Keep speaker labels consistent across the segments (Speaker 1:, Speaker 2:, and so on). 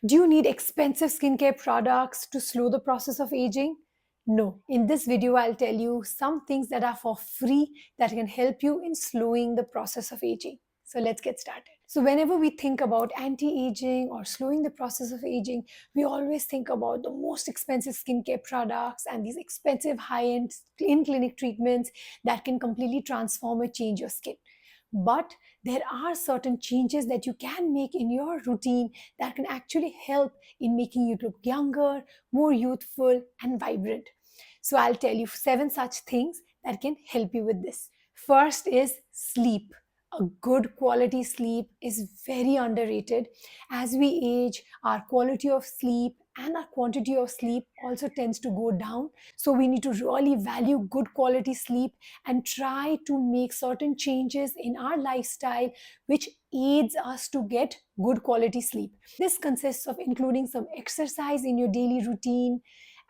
Speaker 1: Do you need expensive skincare products to slow the process of aging? No. In this video, I'll tell you some things that are for free that can help you in slowing the process of aging. So let's get started. So whenever we think about anti-aging or slowing the process of aging, we always think about the most expensive skincare products and these expensive high-end in-clinic treatments that can completely transform or change your skin. But there are certain changes that you can make in your routine that can actually help in making you look younger, more youthful, and vibrant. So I'll tell you 7 such things that can help you with this. First is sleep. A good quality sleep is very underrated. As we age, our quality of sleep and our quantity of sleep also tends to go down. So we need to really value good quality sleep and try to make certain changes in our lifestyle which aids us to get good quality sleep. This consists of including some exercise in your daily routine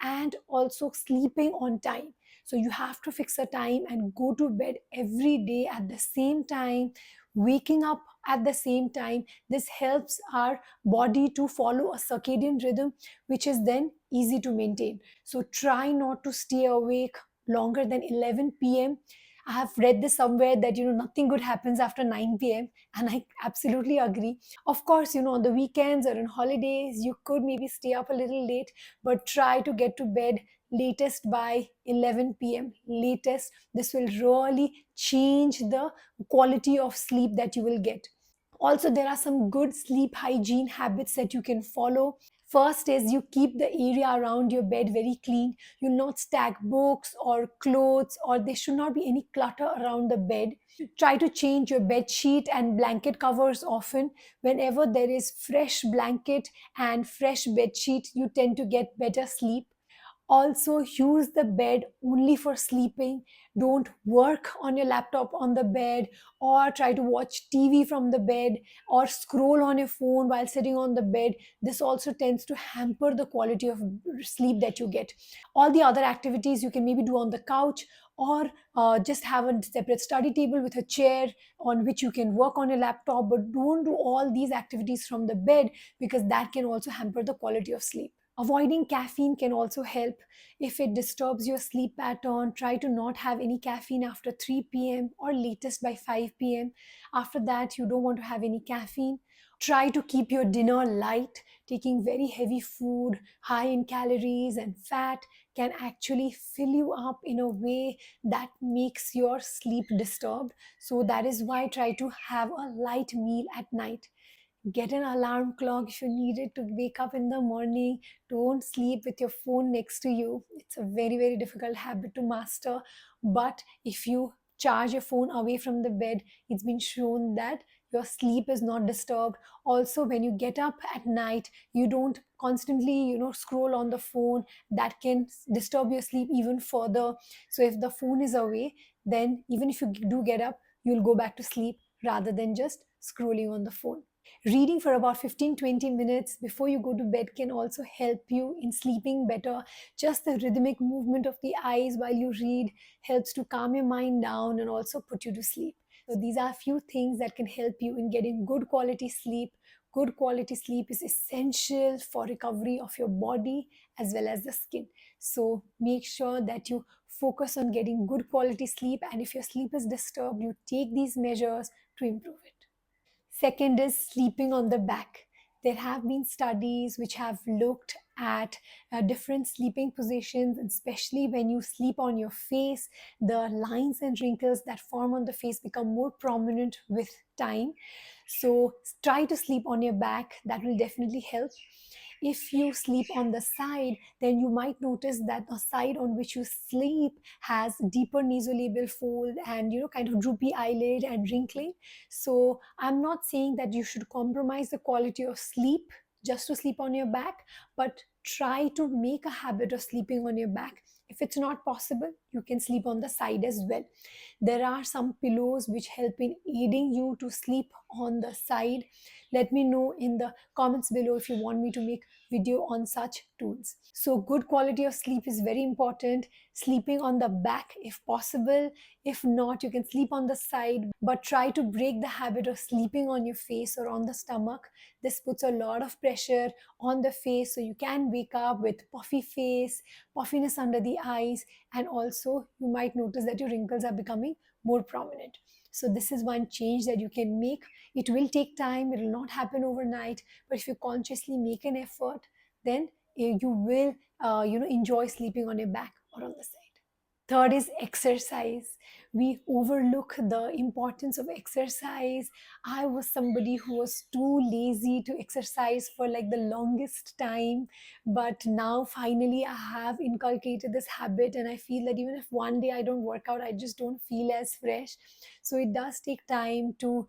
Speaker 1: and also sleeping on time. So you have to fix a time and go to bed every day at the same time, waking up at the same time. This helps our body to follow a circadian rhythm, which is then easy to maintain. So try not to stay awake longer than 11 p.m. I have read this somewhere that nothing good happens after 9 p.m. and I absolutely agree. Of course, on the weekends or on holidays, you could maybe stay up a little late, but try to get to bed latest by 11 p.m. latest. This will really change the quality of sleep that you will get. Also, there are some good sleep hygiene habits that you can follow. First is you keep the area around your bed very clean. You not stack books or clothes, or there should not be any clutter around the bed. Try to change your bed sheet and blanket covers often. Whenever there is fresh blanket and fresh bed sheet, you tend to get better sleep. Also, use the bed only for sleeping. Don't work on your laptop on the bed, or try to watch TV from the bed, or scroll on your phone while sitting on the bed. This also tends to hamper the quality of sleep that you get. All the other activities you can maybe do on the couch, or just have a separate study table with a chair on which you can work on your laptop, but don't do all these activities from the bed because that can also hamper the quality of sleep. Avoiding caffeine can also help. If it disturbs your sleep pattern, try to not have any caffeine after 3 p.m. or latest by 5 p.m. After that, you don't want to have any caffeine. Try to keep your dinner light. Taking very heavy food, high in calories and fat, can actually fill you up in a way that makes your sleep disturbed. So, that is why try to have a light meal at night. Get an alarm clock if you need it to wake up in the morning. Don't sleep with your phone next to you. It's a very, very difficult habit to master. But if you charge your phone away from the bed, it's been shown that your sleep is not disturbed. Also, when you get up at night, you don't constantly scroll on the phone. That can disturb your sleep even further. So if the phone is away, then even if you do get up, you'll go back to sleep rather than just scrolling on the phone. Reading for about 15-20 minutes before you go to bed can also help you in sleeping better. Just the rhythmic movement of the eyes while you read helps to calm your mind down and also put you to sleep. So, these are a few things that can help you in getting good quality sleep. Good quality sleep is essential for recovery of your body as well as the skin. So, make sure that you focus on getting good quality sleep, and if your sleep is disturbed, you take these measures to improve it. Second is sleeping on the back. There have been studies which have looked at different sleeping positions, especially when you sleep on your face, the lines and wrinkles that form on the face become more prominent with time. So try to sleep on your back, that will definitely help. If you sleep on the side, then you might notice that the side on which you sleep has deeper nasolabial fold and kind of droopy eyelid and wrinkling. So I'm not saying that you should compromise the quality of sleep just to sleep on your back, but try to make a habit of sleeping on your back. If it's not possible, you can sleep on the side as well. There are some pillows which help in aiding you to sleep on the side. Let me know in the comments below if you want me to make video on such tools. So good quality of sleep is very important. Sleeping on the back if possible. If not, you can sleep on the side, but try to break the habit of sleeping on your face or on the stomach. This puts a lot of pressure on the face, so you can wake up with puffy face, puffiness under the eyes, and also you might notice that your wrinkles are becoming more prominent. So this is one change that you can make. It will take time, it will not happen overnight, but if you consciously make an effort, then you will enjoy sleeping on your back or on the side. Third is exercise. We overlook the importance of exercise. I was somebody who was too lazy to exercise for like the longest time. But now finally I have inculcated this habit, and I feel that even if one day I don't work out, I just don't feel as fresh. So it does take time to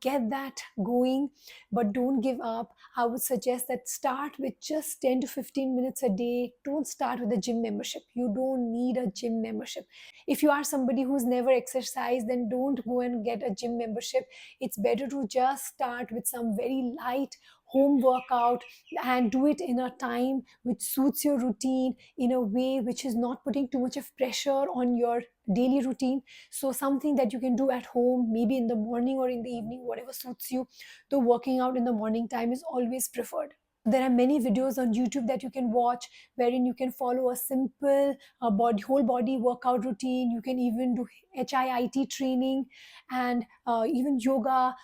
Speaker 1: get that going, but don't give up. I would suggest that start with just 10 to 15 minutes a day. Don't start with a gym membership. You don't need a gym membership. If you are somebody who's never exercised, then don't go and get a gym membership. It's better to just start with some very light home workout and do it in a time which suits your routine, in a way which is not putting too much of pressure on your daily routine. So something that you can do at home, maybe in the morning or in the evening, whatever suits you. Though working out in the morning time is always preferred. There are many videos on YouTube that you can watch, wherein you can follow a simple whole body workout routine. You can even do HIIT training and even yoga.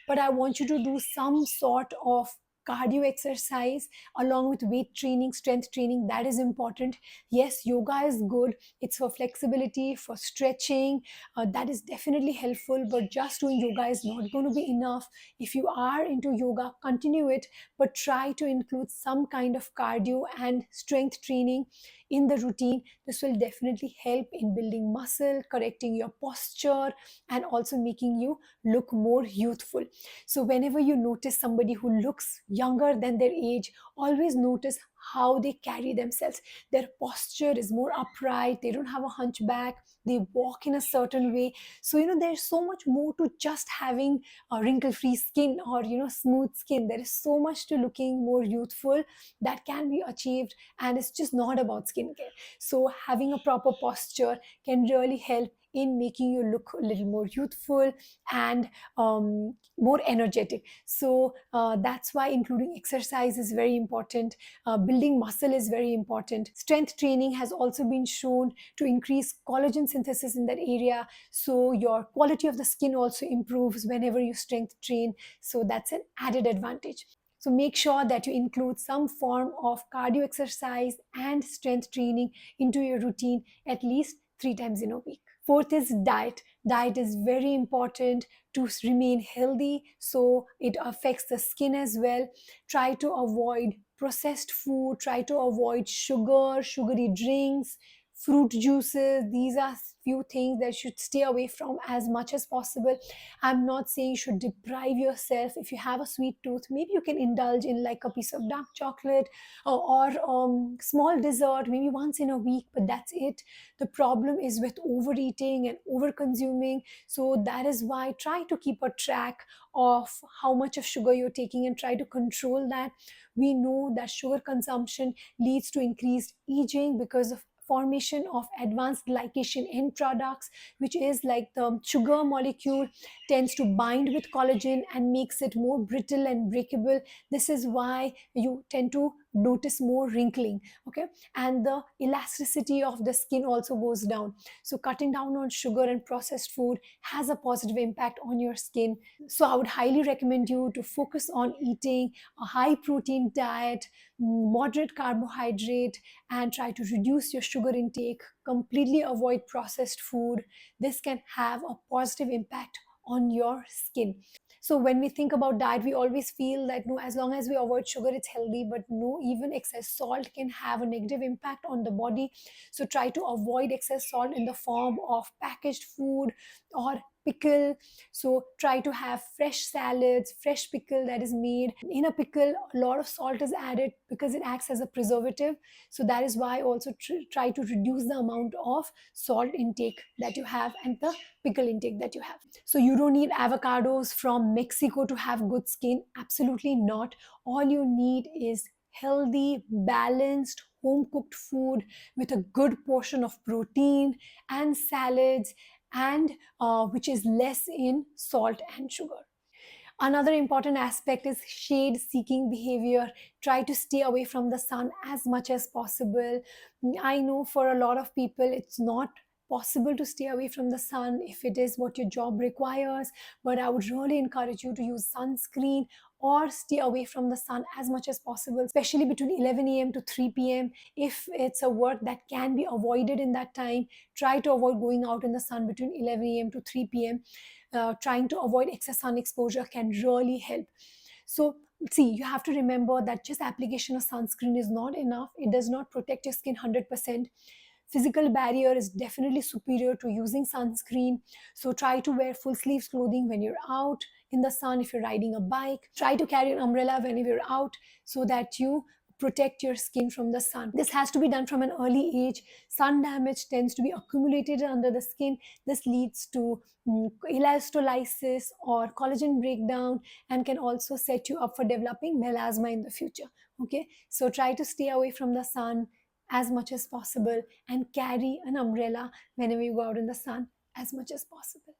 Speaker 1: But I want you to do some sort of cardio exercise along with weight training, strength training. That is important. Yes, yoga is good. It's for flexibility, for stretching. That is definitely helpful. But just doing yoga is not going to be enough. If you are into yoga, continue it, but try to include some kind of cardio and strength training in the routine. This will definitely help in building muscle, correcting your posture, and also making you look more youthful. So whenever you notice somebody who looks younger than their age, always notice how they carry themselves. Their posture is more upright, they don't have a hunchback, they walk in a certain way. So there's so much more to just having a wrinkle free skin or smooth skin. There is so much to looking more youthful that can be achieved, and it's just not about skincare. So having a proper posture can really help in making you look a little more youthful and more energetic. So that's why including exercise is very important. Building muscle is very important. Strength training has also been shown to increase collagen synthesis in that area, so your quality of the skin also improves whenever you strength train. So that's an added advantage. So make sure that you include some form of cardio exercise and strength training into your routine at least 3 times in a week. Fourth is diet. Diet is very important to remain healthy, so it affects the skin as well. Try to avoid processed food, try to avoid sugar, sugary drinks, fruit juices. These are few things that you should stay away from as much as possible. I'm not saying you should deprive yourself. If you have a sweet tooth, maybe you can indulge in like a piece of dark chocolate or small dessert maybe once in a week, but that's it. The problem is with overeating and over consuming. So that is why try to keep a track of how much of sugar you're taking and try to control that. We know that sugar consumption leads to increased aging because of formation of advanced glycation end products, which is like the sugar molecule tends to bind with collagen and makes it more brittle and breakable. This is why you tend to notice more wrinkling. Okay, and the elasticity of the skin also goes down. So cutting down on sugar and processed food has a positive impact on your skin. So I would highly recommend you to focus on eating a high protein diet, moderate carbohydrate, and try to reduce your sugar intake. Completely avoid processed food. This can have a positive impact on your skin. So when we think about diet, we always feel that no, as long as we avoid sugar, it's healthy. But no, even excess salt can have a negative impact on the body. So try to avoid excess salt in the form of packaged food or pickle. So try to have fresh salads, fresh pickle that is made. In a pickle, a lot of salt is added because it acts as a preservative. So that is why also try to reduce the amount of salt intake that you have and the pickle intake that you have. So you don't need avocados from Mexico to have good skin. Absolutely not. All you need is healthy, balanced, home cooked food with a good portion of protein and salads, and which is less in salt and sugar. Another important aspect is shade seeking behavior. Try to stay away from the sun as much as possible. I know for a lot of people it's not possible to stay away from the sun if it is what your job requires, but I would really encourage you to use sunscreen or stay away from the sun as much as possible, especially between 11 a.m. to 3 p.m. If it's a work that can be avoided in that time, try to avoid going out in the sun between 11 a.m. to 3 p.m. Trying to avoid excess sun exposure can really help. So see, you have to remember that just application of sunscreen is not enough. It does not protect your skin 100%. Physical barrier is definitely superior to using sunscreen. So try to wear full sleeves clothing when you're out in the sun. If you're riding a bike, try to carry an umbrella whenever you're out so that you protect your skin from the sun. This has to be done from an early age. Sun damage tends to be accumulated under the skin. This leads to elastolysis or collagen breakdown and can also set you up for developing melasma in the future. Okay, so try to stay away from the sun as much as possible and carry an umbrella whenever you go out in the sun as much as possible.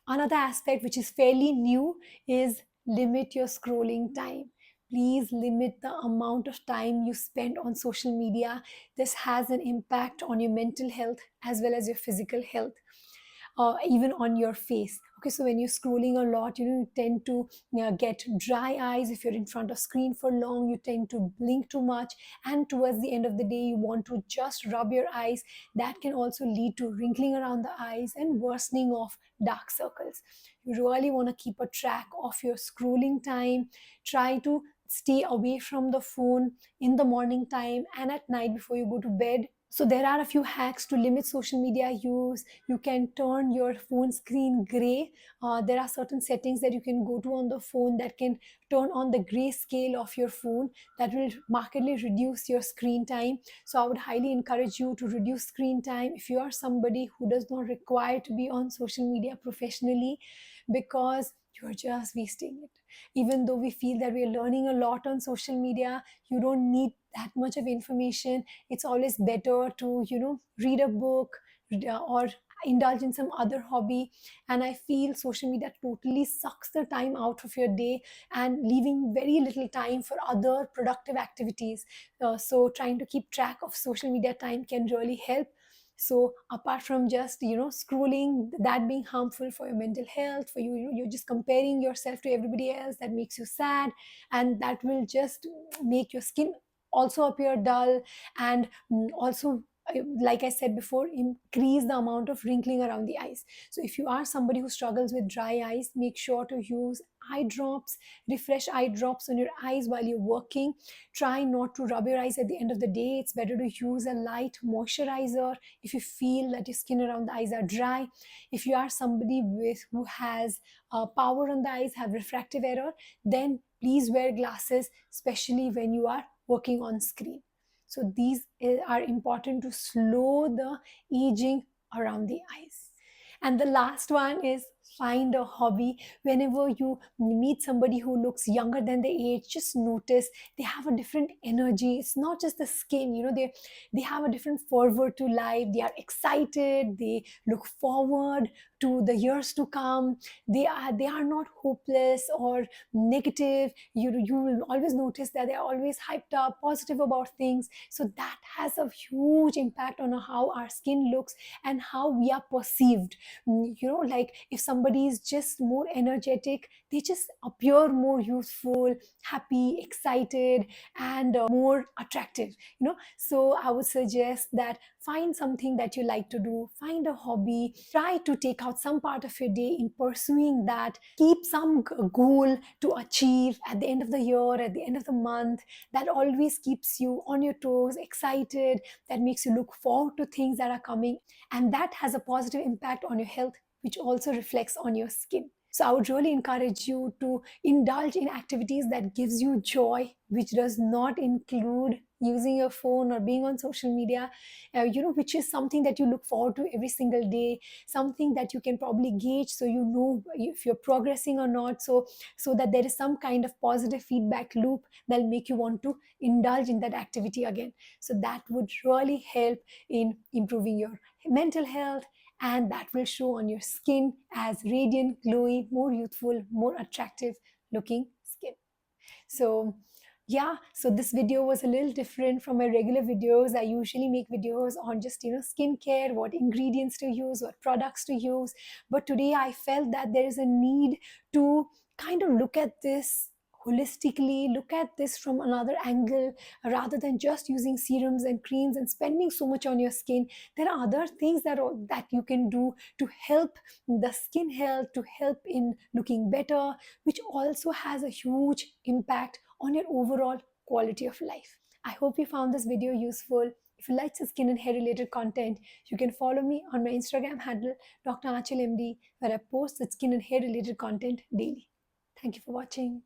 Speaker 1: Another aspect which is fairly new is limit your scrolling time. Please limit the amount of time you spend on social media. This has an impact on your mental health as well as your physical health, even on your face. Okay, so when you're scrolling a lot, you tend to get dry eyes. If you're in front of screen for long, you tend to blink too much, and towards the end of the day you want to just rub your eyes. That can also lead to wrinkling around the eyes and worsening of dark circles. You really want to keep a track of your scrolling time. Try to stay away from the phone in the morning time and at night before you go to bed. So there are a few hacks to limit social media use. You can turn your phone screen gray. There are certain settings that you can go to on the phone that can turn on the gray scale of your phone. That will markedly reduce your screen time. So I would highly encourage you to reduce screen time if you are somebody who does not require to be on social media professionally, because you're just wasting it. Even though we feel that we're learning a lot on social media, you don't need that much of information. It's always better to read a book, or indulge in some other hobby. And I feel social media totally sucks the time out of your day and leaving very little time for other productive activities. So trying to keep track of social media time can really help. So apart from just scrolling, that being harmful for your mental health, for you, you're just comparing yourself to everybody else, that makes you sad, and that will just make your skin also appear dull, and also, like I said before, increase the amount of wrinkling around the eyes. So if you are somebody who struggles with dry eyes, make sure to use eye drops, refresh eye drops on your eyes while you're working. Try not to rub your eyes at the end of the day. It's better to use a light moisturizer if you feel that your skin around the eyes are dry. If you are somebody who has power on the eyes, have refractive error, then please wear glasses, especially when you are working on screen. So these are important to slow the aging around the eyes. And the last one is find a hobby. Whenever you meet somebody who looks younger than the age, just notice they have a different energy. It's not just the skin, they have a different fervor to life. They are excited, they look forward to the years to come. They are not hopeless or negative. You will always notice that they are always hyped up, positive about things. So that has a huge impact on how our skin looks and how we are perceived. Like if somebody is just more energetic, they just appear more youthful, happy, excited, and more attractive. So I would suggest that find something that you like to do, find a hobby, try to take out some part of your day in pursuing that. Keep some goal to achieve at the end of the year, at the end of the month. That always keeps you on your toes, excited, that makes you look forward to things that are coming, and that has a positive impact on your health which also reflects on your skin. So I would really encourage you to indulge in activities that gives you joy, which does not include using your phone or being on social media, which is something that you look forward to every single day, something that you can probably gauge so you know if you're progressing or not, so that there is some kind of positive feedback loop that'll make you want to indulge in that activity again. So that would really help in improving your mental health, and that will show on your skin as radiant, glowy, more youthful, more attractive looking skin. So yeah, so this video was a little different from my regular videos. I usually make videos on just skincare, what ingredients to use, what products to use, but today I felt that there is a need to kind of look at this holistically, look at this from another angle, rather than just using serums and creams and spending so much on your skin. There are other things that you can do to help the skin health, to help in looking better, which also has a huge impact on your overall quality of life. I hope you found this video useful. If you like the skin and hair related content, you can follow me on my Instagram handle, Dr. Achal MD, where I post the skin and hair related content daily. Thank you for watching.